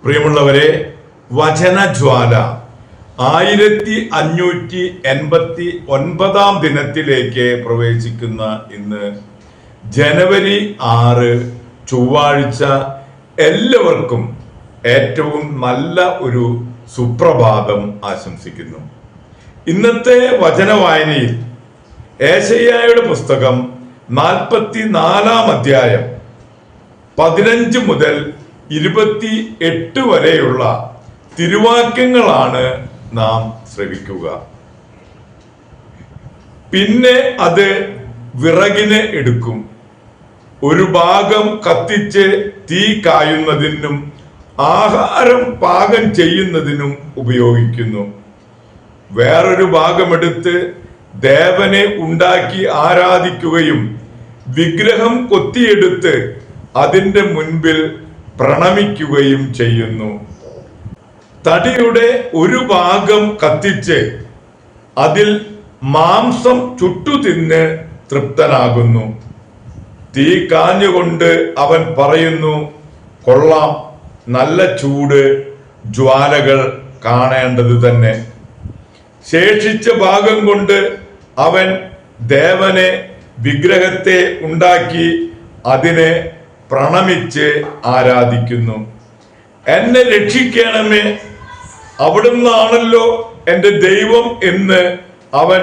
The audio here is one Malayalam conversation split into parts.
പ്രിയമുള്ളവരെ, വചനജ്വാല 1589 ദിനത്തിലേക്ക് പ്രവേശിക്കുന്ന ഇന്ന് ജനുവരി 6 ചൊവ്വാഴ്ച എല്ലാവർക്കും ഏറ്റവും നല്ല ഒരു സുപ്രഭാതം ആശംസിക്കുന്നു. ഇന്നത്തെ വചന വായനയിൽ ഏശയ്യായുടെ പുസ്തകം 44 അധ്യായം 15 മുതൽ 28 വരെയുള്ള തിരുവാക്യങ്ങളാണ് നാം ശ്രവിക്കുക. പിന്നെ അത് വിറകിനെ എടുക്കും, ഒരു ഭാഗം കത്തിച്ച് തീ കായുന്നതിനും ആഹാരം പാകം ചെയ്യുന്നതിനും ഉപയോഗിക്കുന്നു. വേറൊരു ഭാഗമെടുത്ത് ദേവനെ ഉണ്ടാക്കി ആരാധിക്കുകയും വിഗ്രഹം കൊത്തിയെടുത്ത് അതിൻ്റെ മുൻപിൽ പ്രണമിക്കുകയും ചെയ്യുന്നു. തടിയുടെ ഒരു ഭാഗം കത്തിച്ച് അതിൽ മാംസം ചുട്ടുതിന്ന് തൃപ്തനാകുന്നു. തീ കാഞ്ഞുകൊണ്ട് അവൻ പറയുന്നു, കൊള്ളാം, നല്ല ചൂട്, ജ്വാലകൾ കാണേണ്ടത് തന്നെ. ശേഷിച്ച ഭാഗം കൊണ്ട് അവൻ ദേവനെ, വിഗ്രഹത്തെ ഉണ്ടാക്കി അതിനെ പ്രണമിച്ച് ആരാധിക്കുന്നു. എന്നെ രക്ഷിക്കണമേ, അവിടുന്നാണല്ലോ എൻ്റെ ദൈവം എന്ന് അവൻ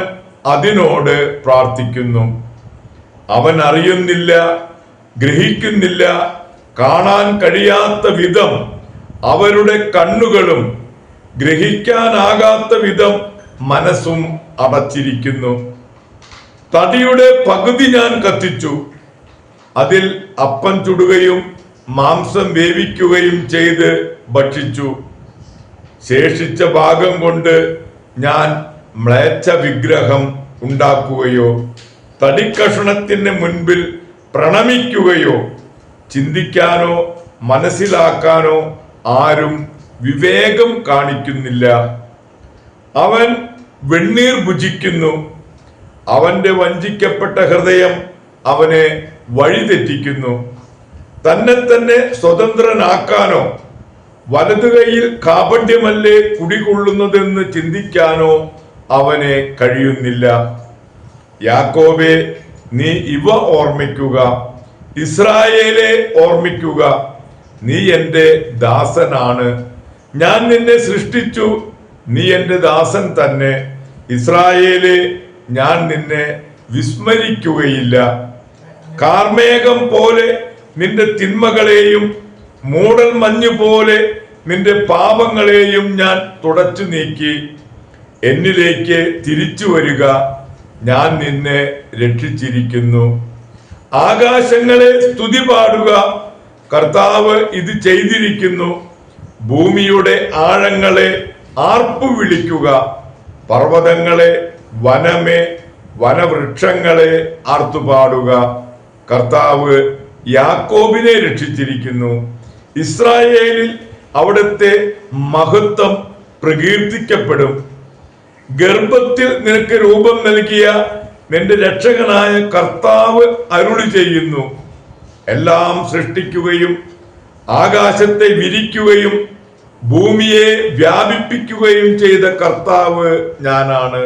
അതിനോട് പ്രാർത്ഥിക്കുന്നു. അവൻ അറിയുന്നില്ല, ഗ്രഹിക്കുന്നില്ല, കാണാൻ കഴിയാത്ത വിധം അവരുടെ കണ്ണുകളും ഗ്രഹിക്കാനാകാത്ത വിധം മനസ്സും അടച്ചിരിക്കുന്നു. തടിയുടെ പകുതി ഞാൻ കത്തിച്ചു, അതിൽ അപ്പം ചുടുകയും മാംസം വേവിക്കുകയും ചെയ്ത് ഭക്ഷിച്ചു. ശേഷിച്ച ഭാഗം കൊണ്ട് ഞാൻ മ്ലേച്ഛ വിഗ്രഹം ഉണ്ടാക്കുകയോ തടിക്കഷണത്തിന് മുൻപിൽ പ്രണമിക്കുകയോ ചിന്തിക്കാനോ മനസ്സിലാക്കാനോ ആരും വിവേകം കാണിക്കുന്നില്ല. അവൻ വെണ്ണീർ ഭുജിക്കുന്നു, അവന്റെ വഞ്ചിക്കപ്പെട്ട ഹൃദയം അവനെ വഴിതെറ്റിക്കുന്നു. തന്നെ തന്നെ സ്വതന്ത്രനാക്കാനോ വലതുകൈയിൽ കാപട്യമല്ലേ കുടികൊള്ളുന്നതെന്ന് ചിന്തിക്കാനോ അവനെ കഴിയുന്നില്ല. യാക്കോബേ, നീ ഇവ ഓർമ്മിക്കുക, ഇസ്രായേലെ ഓർമ്മിക്കുക, നീ എൻ്റെ ദാസനാണ്. ഞാൻ നിന്നെ സൃഷ്ടിച്ചു, നീ എൻ്റെ ദാസൻ തന്നെ. ഇസ്രായേലെ, ഞാൻ നിന്നെ വിസ്മരിക്കുകയില്ല. കാർമേഘം പോലെ നിന്റെ തിന്മകളെയും മൂടൽ മഞ്ഞു പോലെ നിന്റെ പാപങ്ങളെയും ഞാൻ തുടച്ചു നീക്കി. എന്നിലേക്ക് തിരിച്ചു വരിക, ഞാൻ നിന്നെ രക്ഷിച്ചിരിക്കുന്നു. ആകാശങ്ങളെ സ്തുതി പാടുക, കർത്താവ് ഇത് ചെയ്തിരിക്കുന്നു. ഭൂമിയുടെ ആഴങ്ങളെ ആർപ്പു വിളിക്കുക, പർവ്വതങ്ങളെ, വനമേ, വനവൃക്ഷങ്ങളെ ആർത്തുപാടുക. കർത്താവ് യാക്കോബിനെ രക്ഷിച്ചിരിക്കുന്നു, ഇസ്രായേലിൽ അവിടുത്തെ മഹത്വം പ്രകീർത്തിക്കപ്പെടും. ഗർഭത്തിൽ നിനക്ക് രൂപം നൽകിയ നിന്റെ രക്ഷകനായ കർത്താവ് അരുളി ചെയ്യുന്നു, എല്ലാം സൃഷ്ടിക്കുകയും ആകാശത്തെ വിരിക്കുകയും ഭൂമിയെ വ്യാപിപ്പിക്കുകയും ചെയ്ത കർത്താവ് ഞാനാണ്.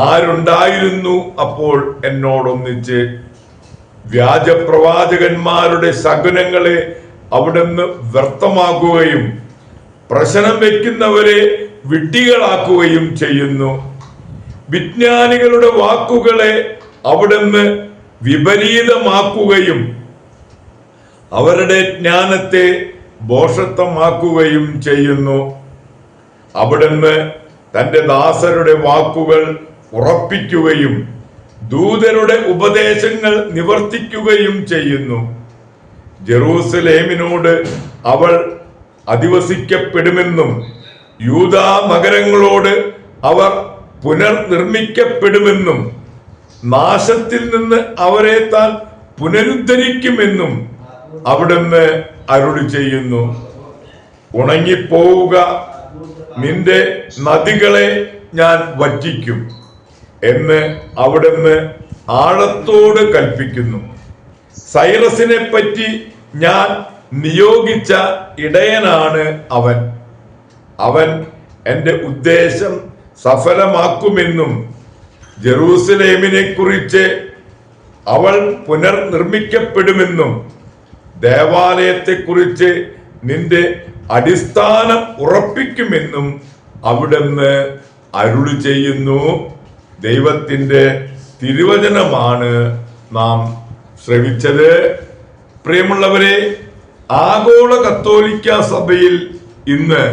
ആരുണ്ടായിരുന്നു അപ്പോൾ എന്നോടൊന്നിച്ച്? വ്യാജപ്രവാചകന്മാരുടെ ശകുനങ്ങളെ അവിടുന്ന് വ്യർത്ഥമാക്കുകയും പ്രശ്നം വെക്കുന്നവരെ വിഡ്ഢികളാക്കുകയും ചെയ്യുന്നു. വിജ്ഞാനികളുടെ വാക്കുകളെ അവിടുന്ന് വിപരീതമാക്കുകയും അവരുടെ ജ്ഞാനത്തെ ഭോഷത്വമാക്കുകയും ചെയ്യുന്നു. അവിടുന്ന് തന്റെ ദാസരുടെ വാക്കുകൾ ഉറപ്പിക്കുകയും ദൂതരുടെ ഉപദേശങ്ങൾ നിവർത്തിക്കുകയും ചെയ്യുന്നു. ജെറൂസലേമിനോട് അവൾ അധിവസിക്കപ്പെടുമെന്നും യൂദാ നഗരങ്ങളോട് അവർ പുനർനിർമ്മിക്കപ്പെടുമെന്നും നാശത്തിൽ നിന്ന് അവരെ താൻ പുനരുദ്ധരിക്കുമെന്നും അവിടുന്ന് അരുളി ചെയ്യുന്നു. ഉണങ്ങിപ്പോവുക, നിന്റെ നദികളെ ഞാൻ വറ്റിക്കും എന്ന് അവിടുന്ന് ആഴത്തോട് കൽപ്പിക്കുന്നു. സൈറസിനെ പറ്റി ഞാൻ നിയോഗിച്ച ഇടയനാണ് അവൻ. അവൻ എൻ്റെ ഉദ്ദേശം സഫലമാക്കുമെന്നും ജെറൂസലേമിനെ കുറിച്ച് അവൾ പുനർനിർമ്മിക്കപ്പെടുമെന്നും ദേവാലയത്തെക്കുറിച്ച് നിന്റെ അടിസ്ഥാനം ഉറപ്പിക്കുമെന്നും അവിടുന്ന് അരുളി ചെയ്യുന്നു. ദൈവത്തിൻ്റെ തിരുവചനമാണ് നാം ശ്രവിച്ചത്. പ്രിയമുള്ളവരെ, ആഗോള കത്തോലിക്ക സഭയിൽ ഇന്ന്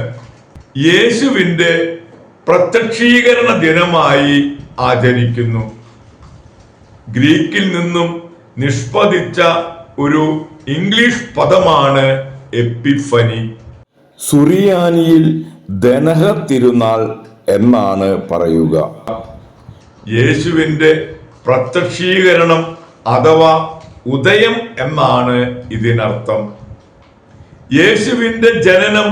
യേശുവിൻ്റെ പ്രത്യക്ഷീകരണ ദിനമായി ആചരിക്കുന്നു. ഗ്രീക്കിൽ നിന്നും നിഷ്പദിച്ച ഒരു ഇംഗ്ലീഷ് പദമാണ് എപ്പിഫനി. സുറിയാനിയിൽ ദനഹ തിരുനാൾ എന്നാണ് പറയുക. യേശുവിൻ്റെ പ്രത്യക്ഷീകരണം അഥവാ ഉദയം എന്നാണ് ഇതിനർത്ഥം. യേശുവിൻ്റെ ജനനം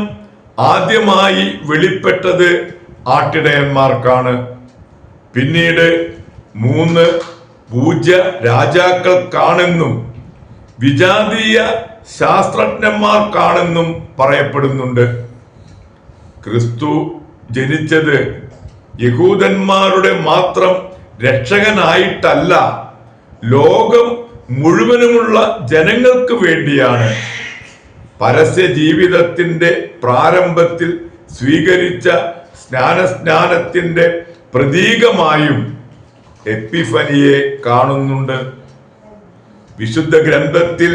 ആദ്യമായി വെളിപ്പെട്ടത് ആട്ടിടയന്മാർക്കാണ്. പിന്നീട് 3 പൂജ്യ രാജാക്കൾക്കാണെന്നും വിജാതീയ ശാസ്ത്രജ്ഞന്മാർക്കാണെന്നും പറയപ്പെടുന്നുണ്ട്. ക്രിസ്തു ജനിച്ചത് യഹൂദന്മാരുടെ മാത്രം രക്ഷകനായിട്ടല്ല, ലോകം മുഴുവനുമുള്ള ജനങ്ങൾക്ക് വേണ്ടിയാണ്. പരസ്യ ജീവിതത്തിന്റെ പ്രാരംഭത്തിൽ സ്വീകരിച്ച സ്നാനത്തിന്റെ പ്രതീകമായും എപ്പിഫനിയെ കാണുന്നുണ്ട്. വിശുദ്ധ ഗ്രന്ഥത്തിൽ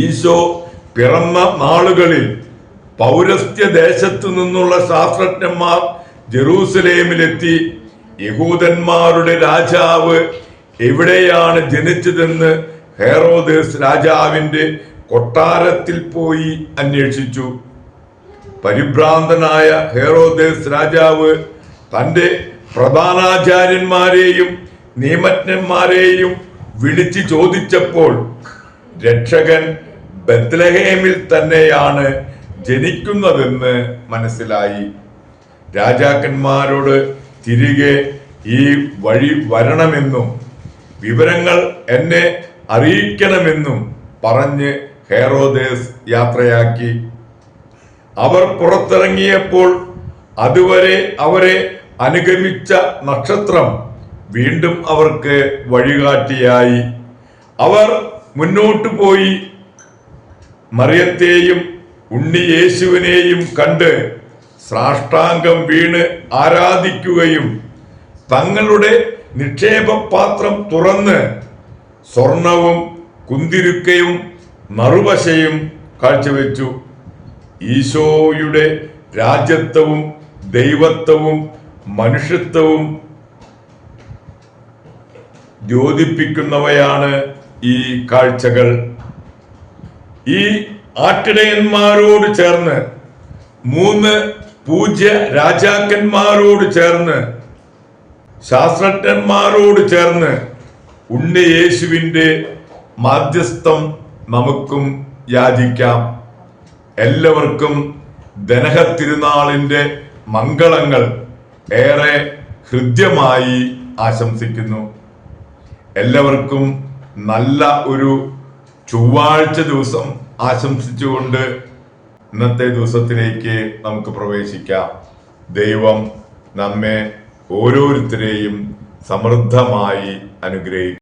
ഈശോ പിറന്ന നാളുകളിൽ പൗരസ്ത്യ ദേശത്തു നിന്നുള്ള ശാസ്ത്രജ്ഞന്മാർ ജെറൂസലേമിലെത്തി യഹൂദന്മാരുടെ രാജാവ് എവിടെയാണ് ജനിച്ചതെന്ന് ഹെറോദേസ് രാജാവിന്റെ കൊട്ടാരത്തിൽ പോയി അന്വേഷിച്ചു. പരിഭ്രാന്തനായ ഹെറോദേസ് രാജാവ് തന്റെ പ്രധാനാചാര്യന്മാരെയും നിയമജ്ഞന്മാരെയും വിളിച്ചു ചോദിച്ചപ്പോൾ രക്ഷകൻ ബത്ലഹേമിൽ തന്നെയാണ് ജനിക്കുന്നതെന്ന് മനസ്സിലായി. രാജാക്കന്മാരോട് തിരികെ ഈ വഴി വരണമെന്നും വിവരങ്ങൾ എന്നെ അറിയിക്കണമെന്നും പറഞ്ഞ് ഹെറോദേസ് യാത്രയാക്കി. അവർ പുറത്തിറങ്ങിയപ്പോൾ അതുവരെ അവരെ അനുഗമിച്ച നക്ഷത്രം വീണ്ടും അവർക്ക് വഴികാട്ടിയായി. അവർ മുന്നോട്ടു പോയി മറിയത്തെയും ഉണ്ണി യേശുവിനെയും കണ്ട് സാഷ്ടാംഗം വീണ് ആരാധിക്കുകയും തങ്ങളുടെ നിക്ഷേപപാത്രം തുറന്ന് സ്വർണവും കുന്തിരുക്കയും നറുപശയും കാഴ്ചവെച്ചു. ഈശോയുടെ രാജ്യത്വവും ദൈവത്വവും മനുഷ്യത്വവും ദ്യോതിപ്പിക്കുന്നവയാണ് ഈ കാഴ്ചകൾ. ഈ ആട്ടിടയന്മാരോട് ചേർന്ന് 3 പൂജ്യ രാജാക്കന്മാരോട് ചേർന്ന് ശാസ്ത്രജ്ഞന്മാരോട് ചേർന്ന് ഉണ്ണി യേശുവിൻ്റെ മാധ്യസ്ഥം നമുക്കും യാചിക്കാം. എല്ലാവർക്കും ദനഹ തിരുനാളിൻ്റെ മംഗളങ്ങൾ ഏറെ ഹൃദ്യമായി ആശംസിക്കുന്നു. എല്ലാവർക്കും നല്ല ഒരു ചൊവ്വാഴ്ച ദിവസം ആശംസിച്ചുകൊണ്ട് ഇന്നത്തെ ദിവസത്തിലേക്ക് നമുക്ക് പ്രവേശിക്കാം. ദൈവം നമ്മെ ഓരോരുത്തരെയും സമൃദ്ധമായി അനുഗ്രഹിക്കും.